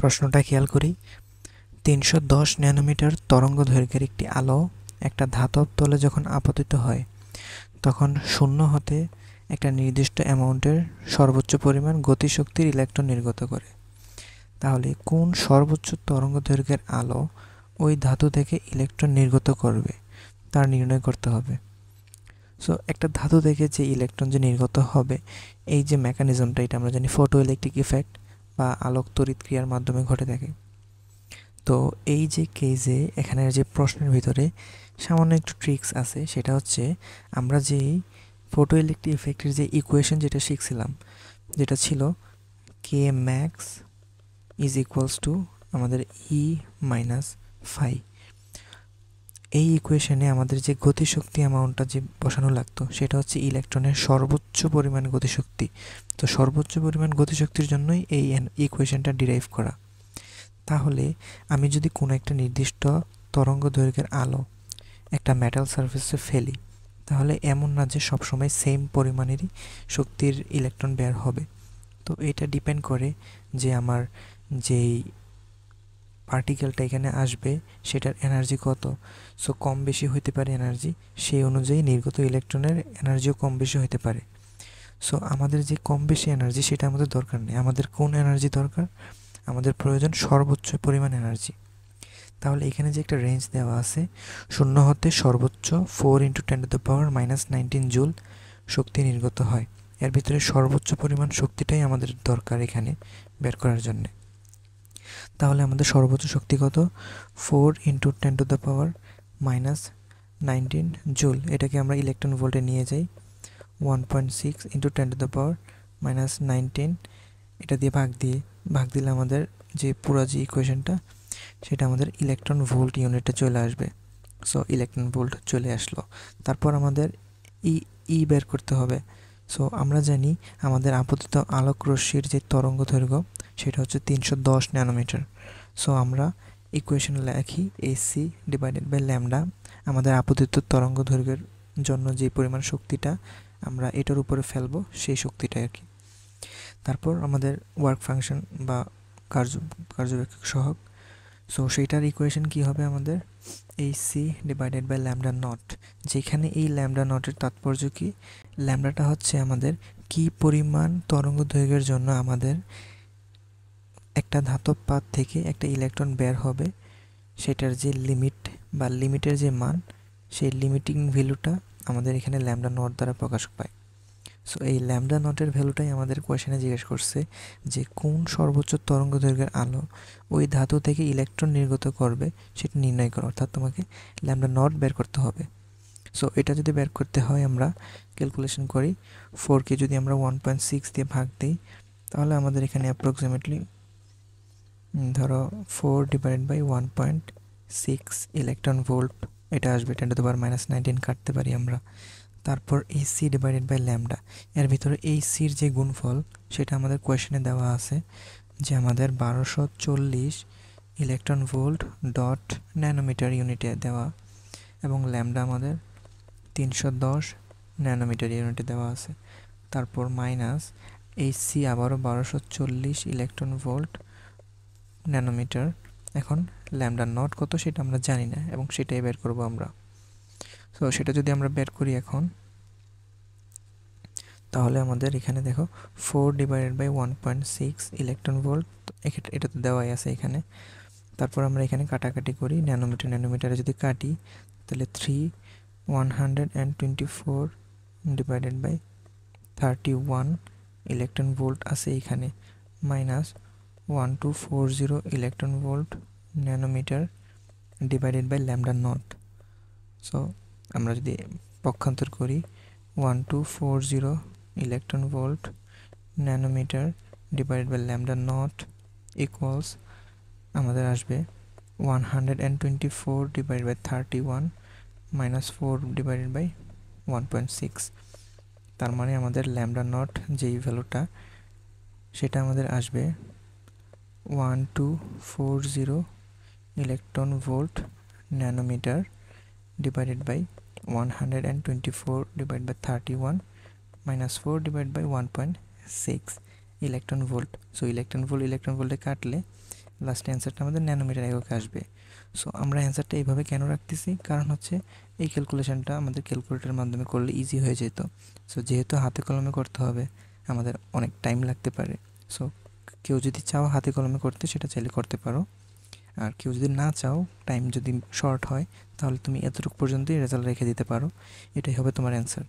প্রশ্নটা খেয়াল করি। 310 ন্যানোমিটার তরঙ্গদৈর্ঘ্যের একটি আলো একটা ধাতব তলে যখন আপতিত হয় তখন শূন্য হতে একটা নির্দিষ্ট অ্যামাউন্টের সর্বোচ্চ পরিমাণ গতিশক্তির ইলেকট্রন নির্গত করে। তাহলে কোন সর্বোচ্চ তরঙ্গদৈর্ঘ্যের আলো ওই ধাতু থেকে ইলেকট্রন নির্গত করবে তার নির্ণয় করতে হবে। সো একটা ধাতু থেকে যে ইলেকট্রন যে নির্গত হবে, এই যে মেকানিজমটা, এটা আমরা জানি ফটো ইলেকট্রিক ইফেক্ট বা আলোক তড়িৎ ক্রিয়ার মাধ্যমে ঘটে থাকে। তো এই যে কেজে এখানের যে প্রশ্নের ভিতরে সামান্য একটু ট্রিক্স আছে, সেটা হচ্ছে আমরা যেই ফটো ইলেকট্রিক ইফেক্টের যে ইকুয়েশন যেটা শিখছিলাম, যেটা ছিল কে ম্যাক্স ইজ ইকুয়ালস টু আমাদের ই মাইনাস ফাই। এই ইকুয়েশনে আমাদের যে গতিশক্তি অ্যামাউন্টটা যে বসানো লাগতো সেটা হচ্ছে ইলেকট্রনের সর্বোচ্চ পরিমাণ গতিশক্তি। তো সর্বোচ্চ পরিমাণ গতিশক্তির জন্যই এই ইকুয়েশনটা ডিরাইভ করা। তাহলে আমি যদি কোনো একটা নির্দিষ্ট তরঙ্গ দৈর্ঘ্যের আলো একটা মেটাল সারফেসে ফেলি, তাহলে এমন না যে সবসময় সেম পরিমাণেরই শক্তির ইলেকট্রন বের হবে। তো এটা ডিপেন্ড করে যে আমার যেই পার্টিকেলটা এখানে আসবে সেটার এনার্জি কত। সো কম বেশি হইতে পারে এনার্জি, সেই অনুযায়ী নির্গত ইলেকট্রনের এনার্জিও কম বেশি হতে পারে। সো আমাদের যে কম বেশি এনার্জি সেটা আমাদের দরকার নেই। আমাদের কোন এনার্জি দরকার? আমাদের প্রয়োজন সর্বোচ্চ পরিমাণ এনার্জি। তাহলে এখানে যে একটা রেঞ্জ দেওয়া আছে, 0 হতে সর্বোচ্চ 4 × 10⁻⁻19 জুল শক্তি নির্গত হয়। এর ভিতরে সর্বোচ্চ পরিমাণ শক্তিটাই আমাদের দরকার এখানে বের করার জন্যে। তাহলে আমাদের সর্বোচ্চ শক্তি কত? 4 × 10⁻⁻19 জুল। এটাকে আমরা ইলেকট্রন ভোল্টে নিয়ে যাই। 1.6 × 10⁻⁻19 এটা দিয়ে ভাগ দিলে আমাদের যে পুরো যে ইকুয়েশনটা সেটা আমাদের ইলেকট্রন ভোল্ট ইউনিটে চলে আসবে। সো ইলেকট্রন ভোল্ট চলে আসলো। তারপর আমাদের ই বের করতে হবে। সো আমরা জানি আমাদের আপতিত আলোক রশ্মির যে তরঙ্গ দৈর্ঘ্য সেটা হচ্ছে 310 ন্যানোমিটার। সো আমরা ইকুয়েশন লিখি AC ডিভাইডেড বাই ল্যামডা, আমাদের আপতিত তরঙ্গ দৈর্ঘ্যের জন্য যে পরিমাণ শক্তিটা আমরা এটার উপরে ফেলবো সেই শক্তিটা আর কি। তারপর আমাদের ওয়ার্ক ফাংশন বা কার্যবেক্ষক সহগ। সো সেইটার ইকুয়েশন কি হবে আমাদের? AC divided by lambda naught, যেখানে এই ল্যামডা নটের তাৎপর্য কি? ল্যামডাটা হচ্ছে আমাদের কি পরিমাণ তরঙ্গ দৈর্ঘ্যের জন্য আমাদের একটা ধাতব পাত থেকে একটা ইলেকট্রন বের হবে সেটার যে লিমিট বা লিমিটের যে মান, সেই লিমিটিং ভ্যালুটা আমাদের এখানে ল্যামডা নট দ্বারা প্রকাশ পায়। সো এই ল্যামডা নটের ভ্যালুটাই আমাদের কোয়েশনে জিজ্ঞেস করছে যে কোন সর্বোচ্চ তরঙ্গ দৈর্ঘ্যের আলো ওই ধাতু থেকে ইলেকট্রন নির্গত করবে সেটা নির্ণয় করো, অর্থাৎ তোমাকে ল্যামডা নট বের করতে হবে। সো এটা যদি বের করতে হয় আমরা ক্যালকুলেশন করি। 4কে যদি আমরা 1.6 দিয়ে ভাগ দিই তাহলে আমাদের এখানে অ্যাপ্রক্সিমেটলি ধরো 4 ডিভাইডেড বাই 1.6 ইলেকট্রন ভোল্ট এটা আসবে। 10⁻⁻19 কাটতে পারি আমরা। তারপর AC ডিভাইডেড বাই ল্যামডা, এর ভিতরে ACর যে গুণফল সেটা আমাদের কোয়েশনে দেওয়া আছে যে আমাদের 1240 ইলেকট্রন ভোল্ট ডট ন্যানোমিটার ইউনিটে দেওয়া, এবং ল্যামডা আমাদের 310 ন্যানোমিটার ইউনিটে দেওয়া আছে। তারপর মাইনাস AC আবারও 1240 ইলেকট্রন ভোল্ট ন্যানোমিটার। এখন ল্যামডা নট কত সেটা আমরা জানি না এবং সেটাই বের করব আমরা। সো সেটা যদি আমরা বের করি এখন, তাহলে আমাদের এখানে দেখো 4 ডিভাইডেড বাই 1.6 ইলেকট্রন ভোল্ট, এটা তো দেওয়াই আছে এখানে। তারপর আমরা এখানে কাটাকাটি করি, ন্যানোমিটারে যদি কাটি তাহলে 124 ডিভাইডেড বাই 31 ইলেকট্রন ভোল্ট আছে এখানে, minus 1240 electron volt nanometer divided by lambda naught. So আমরা যদি পক্ষান্তর করি 1240 electron volt nanometer divided by lambda naught equals আমাদের আসবে 124 divided by 31 minus 4 divided by 1.6। তার মানে আমাদের ল্যামডা নট যেই ভ্যালুটা সেটা আমাদের আসবে 1240 electron volt nanometer divided by 124 divide by 31 minus 4 divide by 1.6 electron volt. So electron ভোল্টে কাটলে লাস্ট অ্যান্সারটা আমাদের ন্যানোমিটার এককে আসবে। সো আমরা অ্যান্সারটা এইভাবে কেন রাখতেছি, কারণ হচ্ছে এই ক্যালকুলেশনটা আমাদের ক্যালকুলেটরের মাধ্যমে করলে ইজি হয়ে যেত। সো যেহেতু হাতে কলমে করতে হবে, আমাদের অনেক টাইম লাগতে পারে। সো কেউ যদি চাও হাতে কলমে করতে, সেটা চাইলে করতে পারো। আর কেউ যদি না চাও, টাইম যদি শর্ট হয়, তাহলে তুমি এতটুকু পর্যন্তই রেজাল্ট রেখে দিতে পারো। এটাই হবে তোমার অ্যান্সার।